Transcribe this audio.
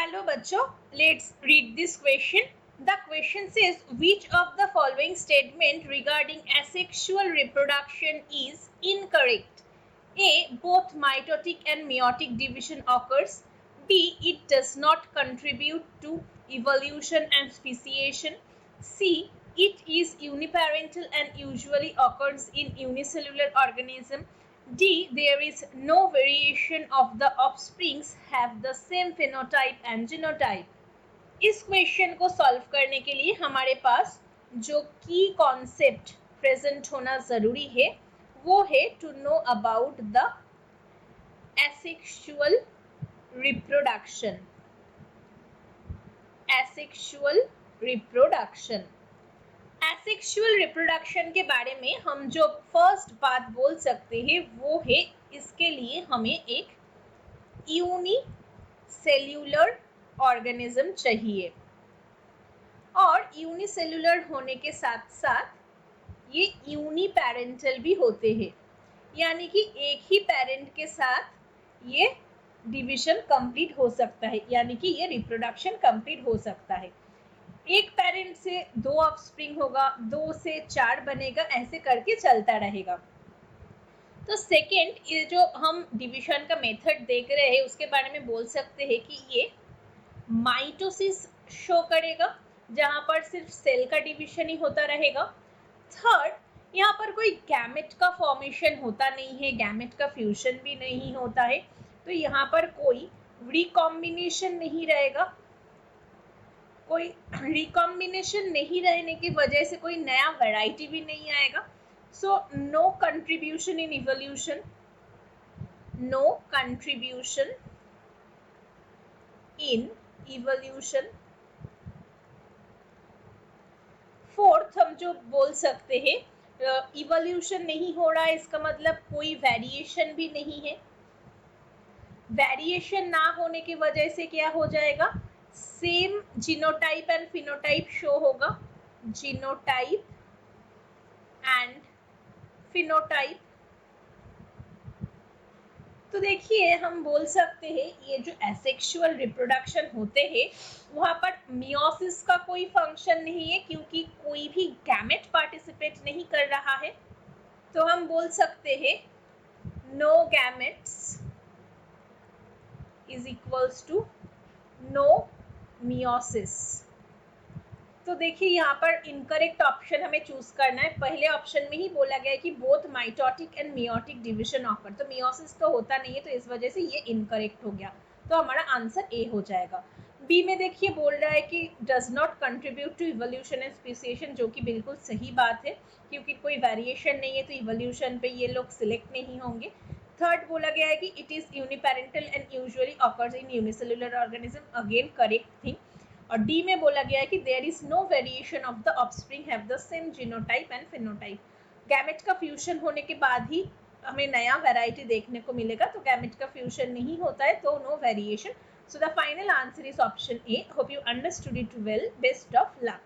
Hello बच्चों, let's read this question. The question says which of the following statement regarding asexual reproduction is incorrect? A. Both mitotic and meiotic division occurs. B. It does not contribute to evolution and speciation. C. It is uniparental and usually occurs in unicellular organism. D. There is no variation of the offsprings have the same phenotype and genotype. इस question को solve करने के लिए हमारे पास जो की concept present होना जरूरी है वो है to know about the asexual reproduction. Asexual reproduction asexual reproduction के बारे में हम जो फर्स्ट बात बोल सकते हैं वो है इसके लिए हमें एक यूनिसेल्यूलर ऑर्गेनिज्म चाहिए और यूनिसेल्यूलर होने के साथ साथ ये यूनिपेरेंटल भी होते हैं, यानी कि एक ही पेरेंट के साथ ये डिवीजन कंप्लीट हो सकता है, यानी कि ये रिप्रोडक्शन कंप्लीट हो सकता है. एक पेरेंट से 2 ऑफस्प्रिंग होगा, 2 से 4 बनेगा, ऐसे करके चलता रहेगा. तो सेकेंड, ये जो हम डिवीजन का मेथड देख रहे हैं उसके बारे में बोल सकते हैं कि ये माइटोसिस शो करेगा जहां पर सिर्फ सेल का डिवीजन ही होता रहेगा. थर्ड, यहाँ पर कोई गैमेट का फॉर्मेशन होता नहीं है, गैमेट का फ्यूजन भी नहीं होता है, तो यहाँ पर कोई रिकॉम्बिनेशन नहीं रहेगा. कोई रिकॉम्बिनेशन नहीं रहने की वजह से कोई नया वैरायटी भी नहीं आएगा. So no contribution in evolution, no contribution in evolution. Fourth, हम जो बोल सकते हैं इवोल्यूशन नहीं हो रहा है, इसका मतलब कोई वेरिएशन भी नहीं है. वेरिएशन ना होने की वजह से क्या हो जाएगा, same genotype and phenotype show होगा. Genotype and phenotype. तो देखिए हम बोल सकते हैं ये जो एसेक्सुअल रिप्रोडक्शन होते हैं वहाँ पर मियोसिस का कोई फंक्शन नहीं है क्योंकि कोई भी गैमेट पार्टिसिपेट नहीं कर रहा है. तो हम बोल सकते हैं no gametes is equals to no meiosis. तो देखिए यहाँ पर इनकरेक्ट ऑप्शन हमें चूज करना है. पहले ऑप्शन में ही बोला गया है कि both mitotic and meiotic division occur, तो मियोसिस तो होता नहीं है, तो इस वजह से ये इनकरेक्ट हो गया. तो हमारा आंसर ए हो जाएगा. बी में देखिए बोल रहा है कि does not contribute to evolution and speciation, जो कि बिल्कुल सही बात है क्योंकि कोई वेरिएशन नहीं है तो इवोल्यूशन पे ये लोग सिलेक्ट नहीं होंगे. थर्ड बोला गया है कि it is uniparental and usually occurs in unicellular organism, again correct thing. और डी में बोला गया है कि there is no variation of the offspring have the same genotype and phenotype. Gamete का फ्यूजन होने के बाद ही हमें नया वैरायटी देखने को मिलेगा, तो गैमेट का फ्यूजन नहीं होता है तो no variation. So the final answer is option A. Hope you understood it well. Best of luck.